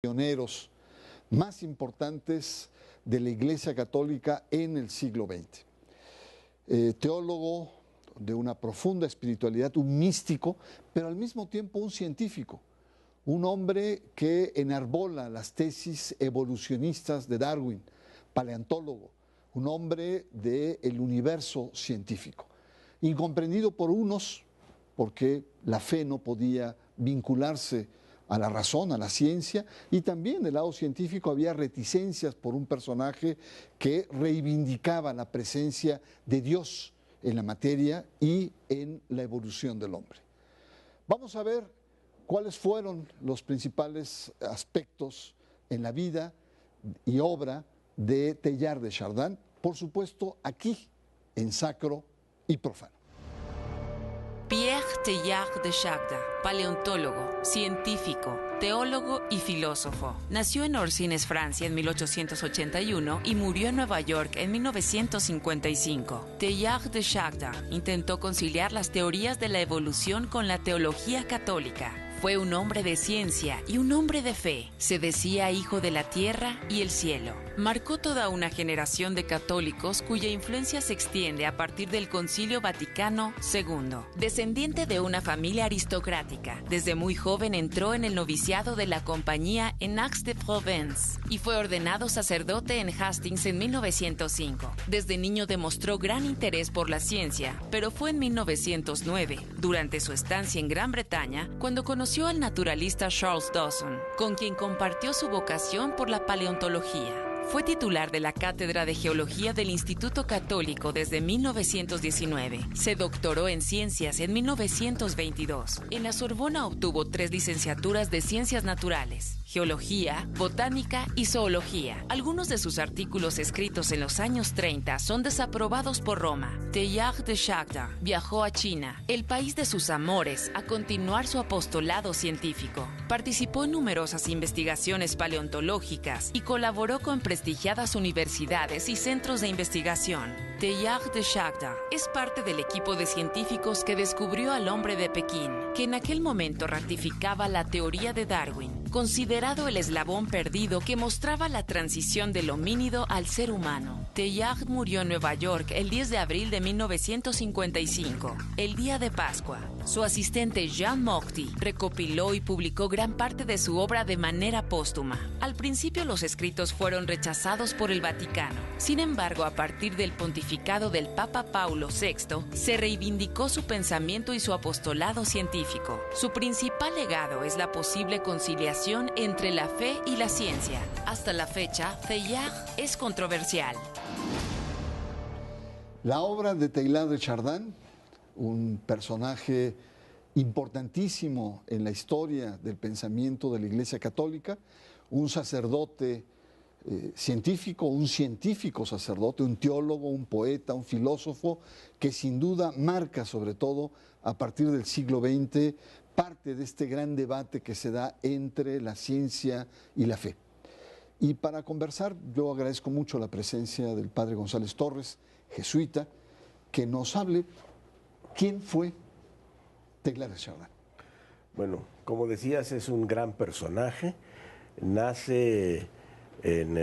pioneros más importantes de la Iglesia Católica en el siglo XX. Teólogo de una profunda espiritualidad, un místico, pero al mismo tiempo un científico, un hombre que enarbola las tesis evolucionistas de Darwin, paleontólogo, un hombre del universo científico, incomprendido por unos porque la fe no podía vincularse a la razón, a la ciencia, y también del lado científico había reticencias por un personaje que reivindicaba la presencia de Dios en la materia y en la evolución del hombre. Vamos a ver cuáles fueron los principales aspectos en la vida y obra de Teilhard de Chardin, por supuesto aquí en Sacro y Profano. Pierre Teilhard de Chardin, paleontólogo, científico, teólogo y filósofo. Nació en Orsines, Francia, en 1881 y murió en Nueva York en 1955. Teilhard de Chardin intentó conciliar las teorías de la evolución con la teología católica. Fue un hombre de ciencia y un hombre de fe. Se decía hijo de la tierra y el cielo. Marcó toda una generación de católicos cuya influencia se extiende a partir del Concilio Vaticano II. Descendiente de una familia aristocrática, desde muy joven entró en el noviciado de la Compañía en Aix-de-Provence y fue ordenado sacerdote en Hastings en 1905. Desde niño demostró gran interés por la ciencia, pero fue en 1909, durante su estancia en Gran Bretaña, cuando conoció al naturalista Charles Dawson, con quien compartió su vocación por la paleontología. Fue titular de la Cátedra de Geología del Instituto Católico desde 1919. Se doctoró en Ciencias en 1922. En la Sorbona obtuvo 3 licenciaturas de Ciencias Naturales, Geología, Botánica y Zoología. Algunos de sus artículos escritos en los años 30 son desaprobados por Roma. Teilhard de Chardin viajó a China, el país de sus amores, a continuar su apostolado científico. Participó en numerosas investigaciones paleontológicas y colaboró con prestigiadas universidades y centros de investigación. Teilhard de Chardin es parte del equipo de científicos que descubrió al hombre de Pekín, que en aquel momento ratificaba la teoría de Darwin, considerado el eslabón perdido que mostraba la transición del homínido al ser humano. Teilhard murió en Nueva York el 10 de abril de 1955, el día de Pascua. Su asistente Jean Mocty recopiló y publicó gran parte de su obra de manera póstuma. Al principio los escritos fueron rechazados por el Vaticano. Sin embargo, a partir del pontificado del Papa Paulo VI, se reivindicó su pensamiento y su apostolado científico. Su principal legado es la posible conciliación entre la fe y la ciencia. Hasta la fecha, Teilhard es controversial. La obra de Teilhard de Chardin, un personaje importantísimo en la historia del pensamiento de la Iglesia Católica, un sacerdote científico, un científico sacerdote, un teólogo, un poeta, un filósofo, que sin duda marca sobre todo a partir del siglo XX parte de este gran debate que se da entre la ciencia y la fe. Y para conversar, yo agradezco mucho la presencia del padre González Torres, jesuita, que nos hable quién fue Teilhard de Chardin. Bueno, como decías, es un gran personaje. Nace en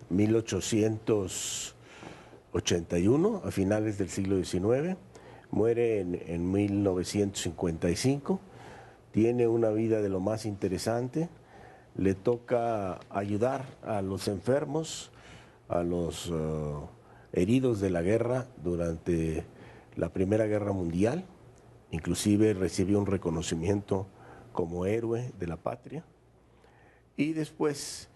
1881, a finales del siglo XIX, muere en 1955, tiene una vida de lo más interesante, le toca ayudar a los enfermos, a los heridos de la guerra durante la Primera Guerra Mundial, inclusive recibió un reconocimiento como héroe de la patria, y después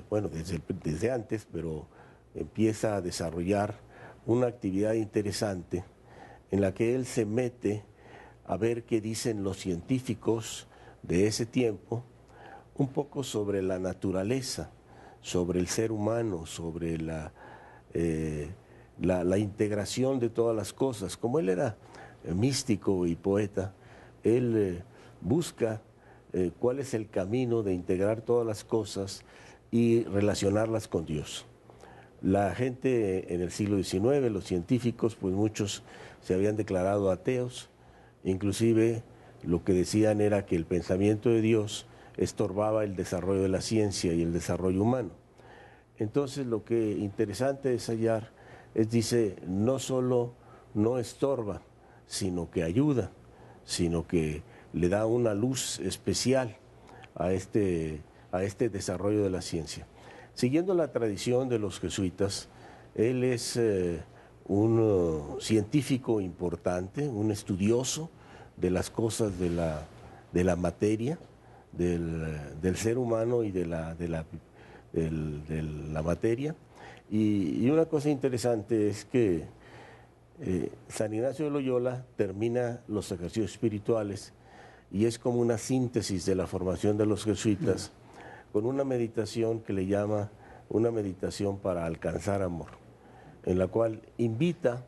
bueno, desde antes, pero empieza a desarrollar una actividad interesante en la que él se mete a ver qué dicen los científicos de ese tiempo, un poco sobre la naturaleza, sobre el ser humano, sobre la integración de todas las cosas. Como él era místico y poeta, él busca cuál es el camino de integrar todas las cosas y relacionarlas con Dios. La gente en el siglo XIX, los científicos, pues muchos se habían declarado ateos, inclusive lo que decían era que el pensamiento de Dios estorbaba el desarrollo de la ciencia y el desarrollo humano. Entonces lo que interesante es hallar, dice, no solo no estorba, sino que ayuda, sino que le da una luz especial a este desarrollo de la ciencia. Siguiendo la tradición de los jesuitas, él es un científico importante, un estudioso de las cosas de la materia, del ser humano y de la materia. Y una cosa interesante es que San Ignacio de Loyola termina los ejercicios espirituales y es como una síntesis de la formación de los jesuitas con una meditación que le llama una meditación para alcanzar amor, en la cual invita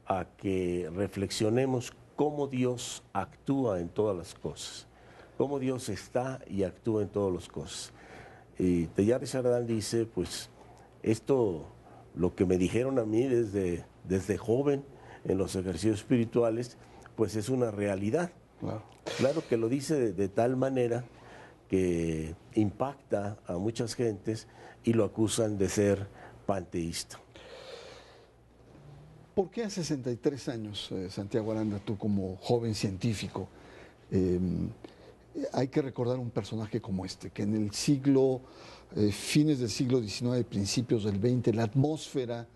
a que reflexionemos cómo Dios actúa en todas las cosas, cómo Dios está y actúa en todas las cosas. Y Teilhard de Chardin dice, pues esto, lo que me dijeron a mí desde joven en los ejercicios espirituales, pues es una realidad. Claro que lo dice de tal manera que impacta a muchas gentes y lo acusan de ser panteísta. ¿Por qué a 63 años, Santiago Aranda, tú como joven científico, hay que recordar un personaje como este, que en el fines del siglo XIX, principios del XX, la atmósfera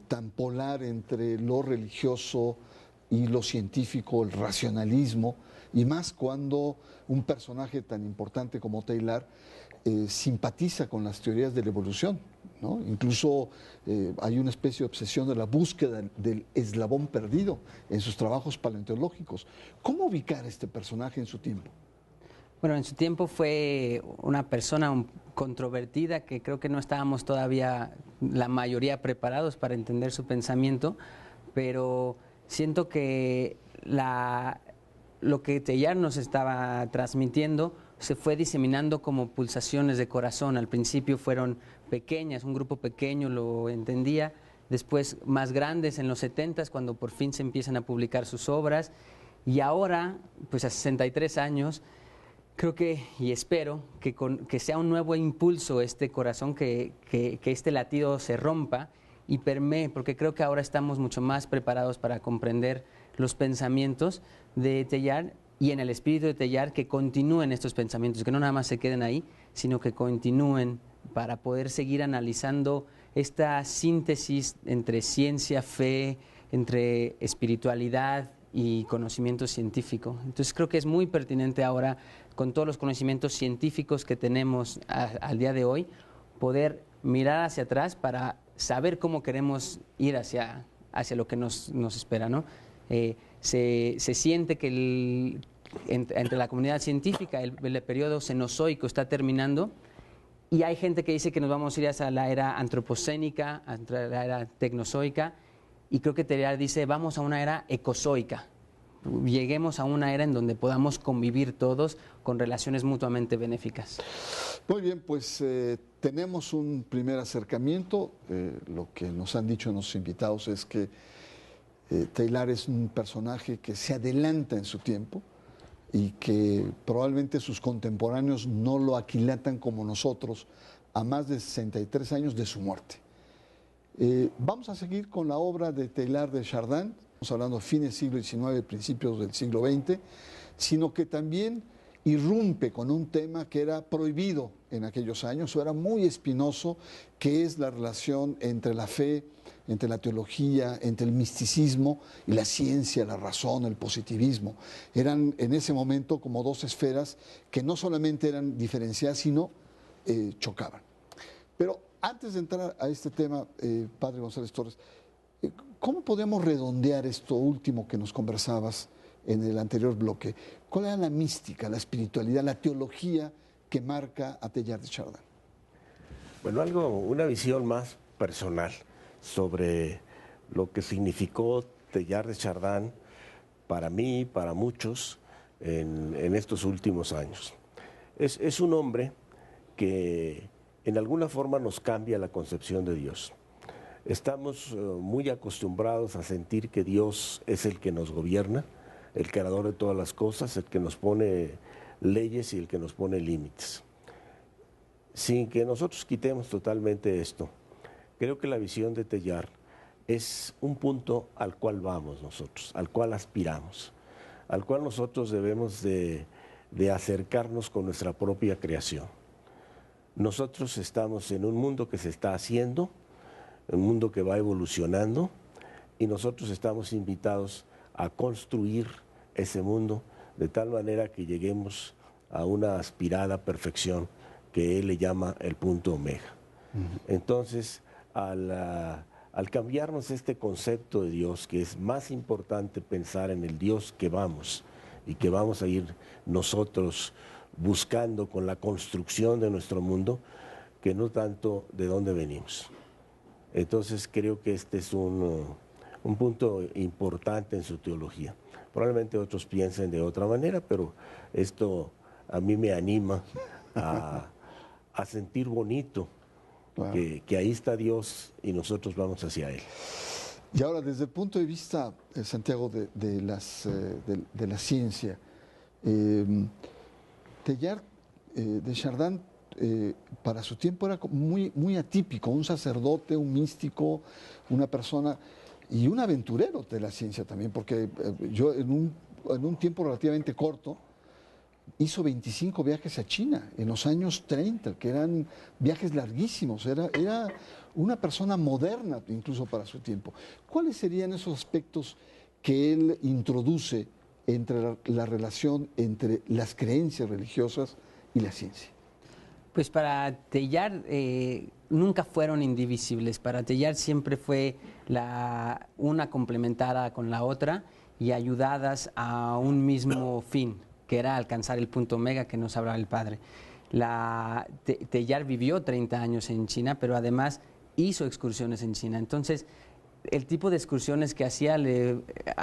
tan polar entre lo religioso y lo científico, el racionalismo, y más cuando un personaje tan importante como Teilhard simpatiza con las teorías de la evolución, ¿no? Incluso hay una especie de obsesión de la búsqueda del eslabón perdido en sus trabajos paleontológicos. ¿Cómo ubicar a este personaje en su tiempo? Bueno, en su tiempo fue una persona controvertida que creo que no estábamos todavía la mayoría preparados para entender su pensamiento, pero siento que lo que Teilhard nos estaba transmitiendo se fue diseminando como pulsaciones de corazón. Al principio fueron pequeñas, un grupo pequeño lo entendía, después más grandes en los 70s, cuando por fin se empiezan a publicar sus obras, y ahora, pues a 63 años, creo que, y espero, que sea un nuevo impulso este corazón, que este latido se rompa y permee, porque creo que ahora estamos mucho más preparados para comprender los pensamientos de Teilhard y en el espíritu de Teilhard que continúen estos pensamientos, que no nada más se queden ahí, sino que continúen para poder seguir analizando esta síntesis entre ciencia, fe, entre espiritualidad y conocimiento científico. Entonces creo que es muy pertinente ahora, con todos los conocimientos científicos que tenemos al día de hoy, poder mirar hacia atrás para saber cómo queremos ir hacia lo que nos espera, ¿no? Se siente que entre la comunidad científica el periodo cenozoico está terminando y hay gente que dice que nos vamos a ir hacia la era antropocénica, hacia la era tecnozoica, y creo que Teilhard dice vamos a una era ecozoica. Lleguemos a una era en donde podamos convivir todos con relaciones mutuamente benéficas. Muy bien, pues tenemos un primer acercamiento. Lo que nos han dicho nuestros invitados es que Teilhard es un personaje que se adelanta en su tiempo y que probablemente sus contemporáneos no lo aquilatan como nosotros a más de 63 años de su muerte. Vamos a seguir con la obra de Teilhard de Chardin. Estamos hablando de fines del siglo XIX, principios del siglo XX, sino que también irrumpe con un tema que era prohibido en aquellos años, o era muy espinoso, que es la relación entre la fe, entre la teología, entre el misticismo y la ciencia, la razón, el positivismo. Eran en ese momento como dos esferas que no solamente eran diferenciadas, sino chocaban. Pero antes de entrar a este tema, Padre González Torres, ¿cómo podemos redondear esto último que nos conversabas en el anterior bloque? ¿Cuál era la mística, la espiritualidad, la teología que marca a Teilhard de Chardin? Bueno, una visión más personal sobre lo que significó Teilhard de Chardin para mí, para muchos, en estos últimos años. Es un hombre que en alguna forma nos cambia la concepción de Dios. Estamos muy acostumbrados a sentir que Dios es el que nos gobierna, el creador de todas las cosas, el que nos pone leyes y el que nos pone límites. Sin que nosotros quitemos totalmente esto, creo que la visión de Teilhard es un punto al cual vamos nosotros, al cual aspiramos, al cual nosotros debemos de acercarnos con nuestra propia creación. Nosotros estamos en un mundo que se está haciendo, un mundo que va evolucionando, y nosotros estamos invitados a construir ese mundo de tal manera que lleguemos a una aspirada perfección que él le llama el punto omega. Entonces, al cambiarnos este concepto de Dios, que es más importante pensar en el Dios que vamos y que vamos a ir nosotros buscando con la construcción de nuestro mundo, que no tanto de dónde venimos. Entonces creo que este es un punto importante en su teología. Probablemente otros piensen de otra manera, pero esto a mí me anima a sentir bonito, claro, que ahí está Dios y nosotros vamos hacia Él. Y ahora, desde el punto de vista, Santiago, de la ciencia, Teilhard de Chardin, para su tiempo era muy atípico, un sacerdote, un místico, una persona y un aventurero de la ciencia también, porque yo en un tiempo relativamente corto hizo 25 viajes a China en los años 30, que eran viajes larguísimos, era una persona moderna incluso para su tiempo. ¿Cuáles serían esos aspectos que él introduce entre la relación entre las creencias religiosas y la ciencia? Pues para Teilhard nunca fueron indivisibles. Para Teilhard siempre fue una complementada con la otra y ayudadas a un mismo fin, que era alcanzar el punto omega que nos hablaba el padre. Teilhard vivió 30 años en China, pero además hizo excursiones en China. Entonces, el tipo de excursiones que hacía,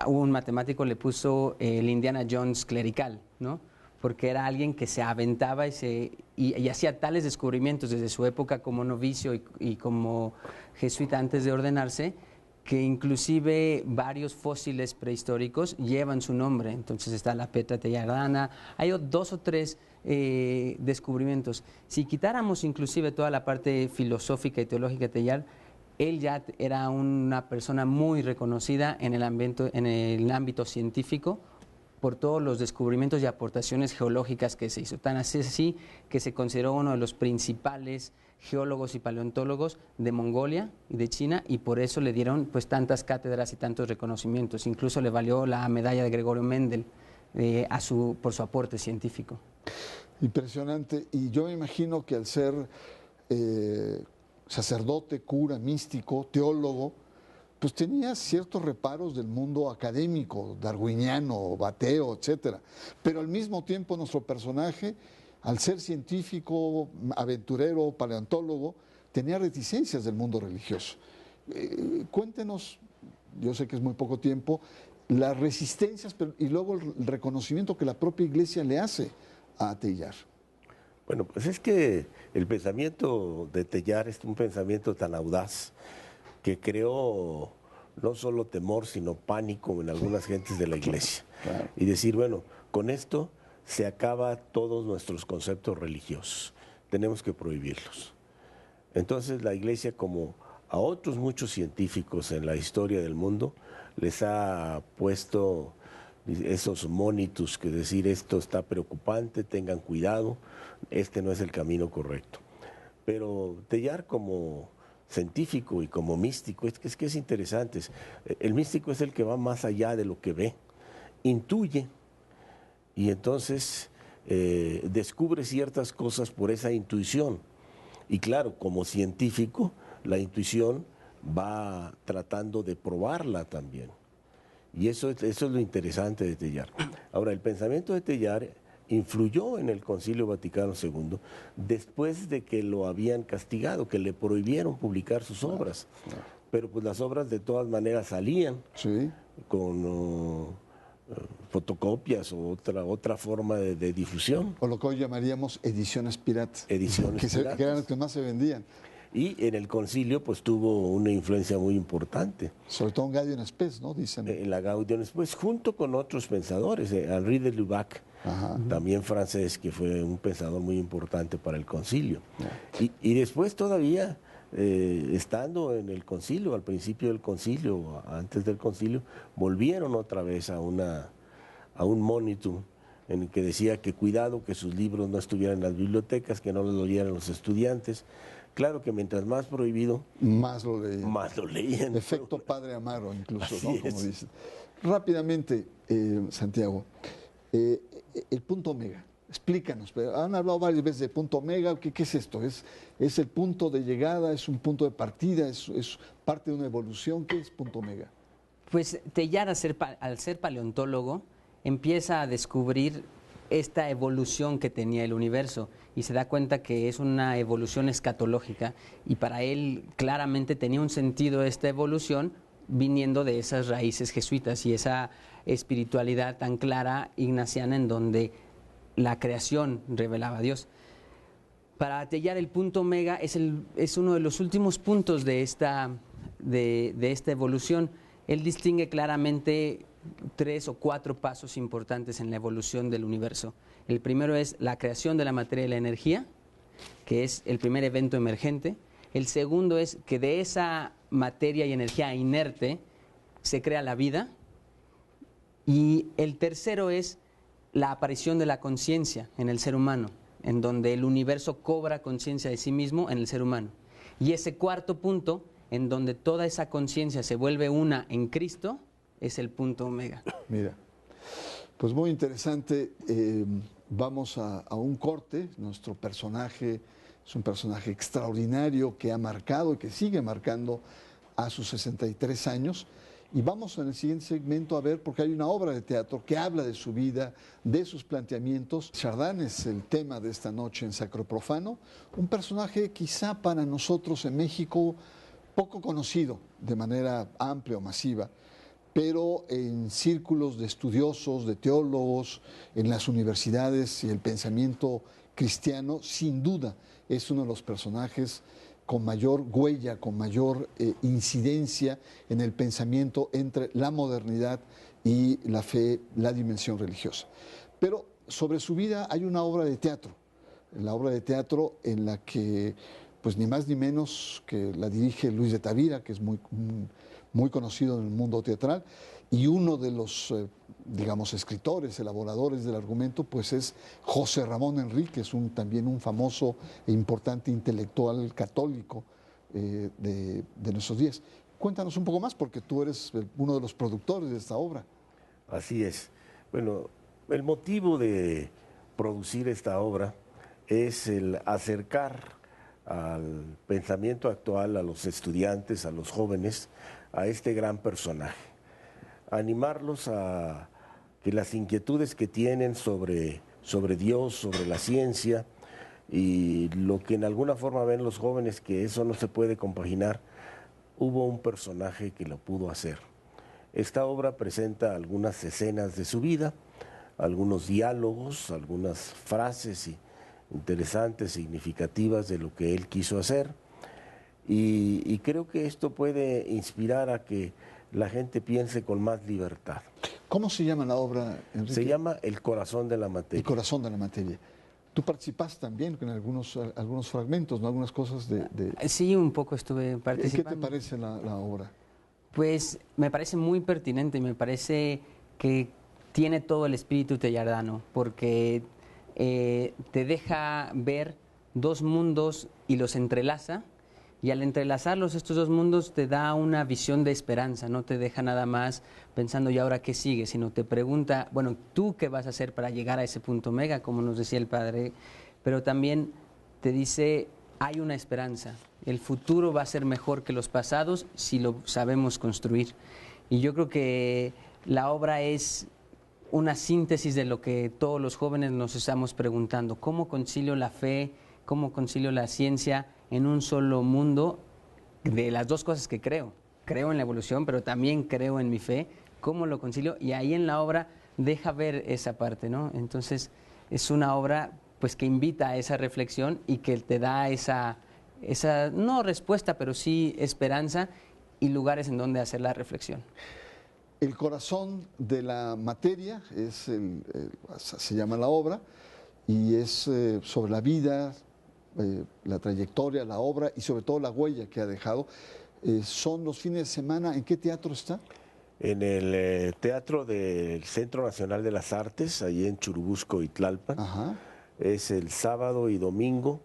un matemático le puso el Indiana Jones clerical, ¿no? Porque era alguien que se aventaba y hacía tales descubrimientos desde su época como novicio y como jesuita antes de ordenarse, que inclusive varios fósiles prehistóricos llevan su nombre. Entonces está la Petra teilhardana, hay 2 o 3 descubrimientos. Si quitáramos inclusive toda la parte filosófica y teológica de Teilhard, él ya era una persona muy reconocida en el ámbito científico por todos los descubrimientos y aportaciones geológicas que se hizo. Tan así que se consideró uno de los principales geólogos y paleontólogos de Mongolia y de China, y por eso le dieron pues tantas cátedras y tantos reconocimientos. Incluso le valió la medalla de Gregorio Mendel por su aporte científico. Impresionante. Y yo me imagino que al ser sacerdote, cura, místico, teólogo, pues tenía ciertos reparos del mundo académico, darwiniano, bateo, etcétera. Pero al mismo tiempo nuestro personaje, al ser científico, aventurero, paleontólogo, tenía reticencias del mundo religioso. Cuéntenos, yo sé que es muy poco tiempo, las resistencias y luego el reconocimiento que la propia Iglesia le hace a Teilhard. Bueno, pues es que el pensamiento de Teilhard es un pensamiento tan audaz que creó no solo temor, sino pánico en algunas gentes de la Iglesia. Claro. Y decir, bueno, con esto se acaba todos nuestros conceptos religiosos, tenemos que prohibirlos. Entonces la Iglesia, como a otros muchos científicos en la historia del mundo, les ha puesto esos monitus, que decir esto está preocupante, tengan cuidado, este no es el camino correcto. Pero Teilhard como científico y como místico, es que es interesante. El místico es el que va más allá de lo que ve, intuye y entonces descubre ciertas cosas por esa intuición. Y claro, como científico, la intuición va tratando de probarla también. Y eso es lo interesante de Teilhard. Ahora, el pensamiento de Teilhard influyó en el Concilio Vaticano II después de que lo habían castigado, que le prohibieron publicar sus obras. Pero pues las obras de todas maneras salían, ¿sí?, con fotocopias o otra forma de difusión. O lo que hoy llamaríamos ediciones piratas. Ediciones piratas. Que eran las que más se vendían. Y en el concilio pues tuvo una influencia muy importante. Sobre todo en Gaudium et Spes, ¿no? Dicen. En la Gaudium et Spes, junto con otros pensadores, Henri de Lubac, también francés, que fue un pensador muy importante para el concilio. Y después todavía, estando en el concilio, al principio del concilio, antes del concilio, volvieron otra vez a un monitum en el que decía que cuidado que sus libros no estuvieran en las bibliotecas, que no los leyeran los estudiantes. Claro que mientras más prohibido, más lo leían. Más lo leían. Efecto Padre Amaro, incluso, Así ¿no? Como es. dicen. Rápidamente, Santiago, el punto omega. Explícanos, han hablado varias veces de punto omega. ¿Qué es esto? ¿Es el punto de llegada? ¿Es un punto de partida? ¿Es parte de una evolución? ¿Qué es punto omega? Pues Teilhard, al ser paleontólogo, empieza a descubrir esta evolución que tenía el universo y se da cuenta que es una evolución escatológica, y para él claramente tenía un sentido esta evolución viniendo de esas raíces jesuitas y esa espiritualidad tan clara ignaciana en donde la creación revelaba a Dios. Para Teilhard el punto omega es uno de los últimos puntos de esta evolución. Él distingue claramente 3 o 4 pasos importantes en la evolución del universo. El primero es la creación de la materia y la energía, que es el primer evento emergente. El segundo es que de esa materia y energía inerte se crea la vida. Y el tercero es la aparición de la conciencia en el ser humano, en donde el universo cobra conciencia de sí mismo en el ser humano. Y ese cuarto punto, en donde toda esa conciencia se vuelve una en Cristo, es el punto omega. Mira, pues muy interesante. Vamos a un corte. Nuestro personaje es un personaje extraordinario que ha marcado y que sigue marcando a sus 63 años. Y vamos en el siguiente segmento a ver, porque hay una obra de teatro que habla de su vida, de sus planteamientos. Chardin es el tema de esta noche en Sacro Profano, un personaje quizá para nosotros en México poco conocido de manera amplia o masiva, pero en círculos de estudiosos, de teólogos, en las universidades y el pensamiento cristiano, sin duda es uno de los personajes con mayor huella, con mayor incidencia en el pensamiento entre la modernidad y la fe, la dimensión religiosa. Pero sobre su vida hay una obra de teatro, la obra de teatro en la que, pues ni más ni menos que la dirige Luis de Tavira, que es muy conocido en el mundo teatral, y uno de los, digamos, escritores, elaboradores del argumento, pues es José Ramón Enríquez, también un famoso e importante intelectual católico de nuestros días. Cuéntanos un poco más, porque tú eres uno de los productores de esta obra. Así es. Bueno, el motivo de producir esta obra es el acercar al pensamiento actual, a los estudiantes, a los jóvenes, a este gran personaje. Animarlos a que las inquietudes que tienen sobre Dios, sobre la ciencia, y lo que en alguna forma ven los jóvenes, que eso no se puede compaginar, hubo un personaje que lo pudo hacer. Esta obra presenta algunas escenas de su vida, algunos diálogos, algunas frases interesantes, significativas de lo que él quiso hacer, y creo que esto puede inspirar a que la gente piense con más libertad. ¿Cómo se llama la obra, Enrique? Se llama El corazón de la materia. El corazón de la materia. Tú participaste también en algunos fragmentos, ¿no? Algunas cosas de... Sí, un poco estuve participando. ¿Qué te parece la obra? Pues me parece muy pertinente, me parece que tiene todo el espíritu teilhardano, porque te deja ver dos mundos y los entrelaza, y al entrelazarlos estos dos mundos te da una visión de esperanza, no te deja nada más pensando ¿y ahora qué sigue?, sino te pregunta, bueno, ¿tú qué vas a hacer para llegar a ese punto omega?, como nos decía el padre, pero también te dice hay una esperanza, el futuro va a ser mejor que los pasados si lo sabemos construir. Y yo creo que la obra es una síntesis de lo que todos los jóvenes nos estamos preguntando, ¿cómo concilio la fe, cómo concilio la ciencia en un solo mundo de las dos cosas que creo? Creo en la evolución, pero también creo en mi fe, ¿cómo lo concilio? Y ahí en la obra deja ver esa parte, ¿no? Entonces es una obra pues que invita a esa reflexión y que te da esa no respuesta, pero sí esperanza y lugares en donde hacer la reflexión. El corazón de la materia se llama la obra, y es sobre la vida, la trayectoria, la obra y sobre todo la huella que ha dejado. Son los fines de semana. ¿En qué teatro está? En el Teatro del Centro Nacional de las Artes, allí en Churubusco y Tlalpan. Ajá. Es el sábado y domingo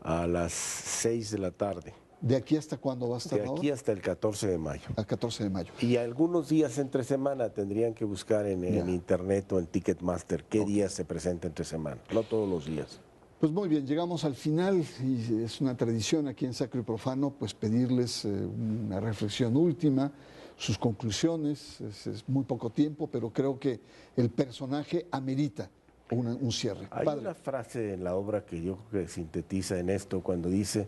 a las 6 de la tarde. ¿De aquí hasta cuándo va a estar De la aquí obra? hasta el 14 de mayo. Al 14 de mayo. Y algunos días entre semana tendrían que buscar en Ya. internet o en Ticketmaster qué días se presenta entre semana, no todos los días. Pues muy bien, llegamos al final y es una tradición aquí en Sacro y Profano pues pedirles una reflexión última, sus conclusiones. Es muy poco tiempo, pero creo que el personaje amerita un cierre. Hay Padre. una frase en la obra que yo creo que sintetiza en esto cuando dice: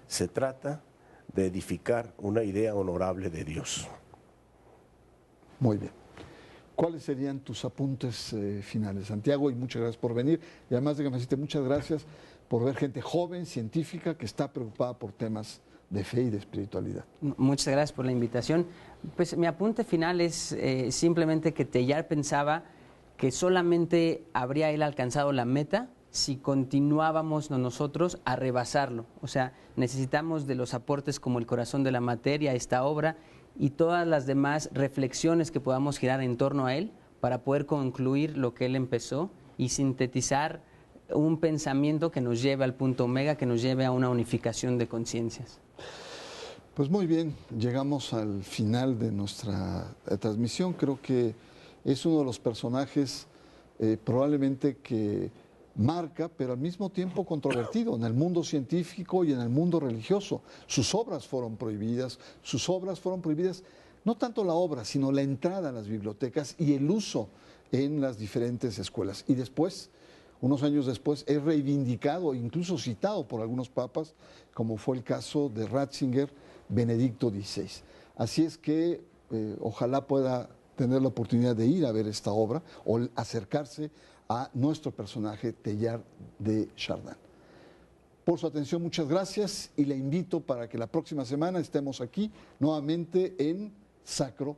se trata de edificar una idea honorable de Dios. Muy bien. ¿Cuáles serían tus apuntes finales, Santiago? Y muchas gracias por venir. Y además, déjame decirte muchas gracias por ver gente joven, científica, que está preocupada por temas de fe y de espiritualidad. Muchas gracias por la invitación. Pues mi apunte final es simplemente que Teilhard pensaba que solamente habría él alcanzado la meta si continuábamos nosotros a rebasarlo. O sea, necesitamos de los aportes como el corazón de la materia, esta obra, y todas las demás reflexiones que podamos girar en torno a él para poder concluir lo que él empezó y sintetizar un pensamiento que nos lleve al punto omega, que nos lleve a una unificación de conciencias. Pues muy bien, llegamos al final de nuestra transmisión. Creo que es uno de los personajes probablemente que marca, pero al mismo tiempo controvertido en el mundo científico y en el mundo religioso. Sus obras fueron prohibidas, no tanto la obra, sino la entrada a las bibliotecas y el uso en las diferentes escuelas. Y después, unos años después, es reivindicado, incluso citado por algunos papas, como fue el caso de Ratzinger, Benedicto XVI. Así es que ojalá pueda tener la oportunidad de ir a ver esta obra o acercarse a nuestro personaje Teilhard de Chardin. Por su atención, muchas gracias, y le invito para que la próxima semana estemos aquí nuevamente en Sacro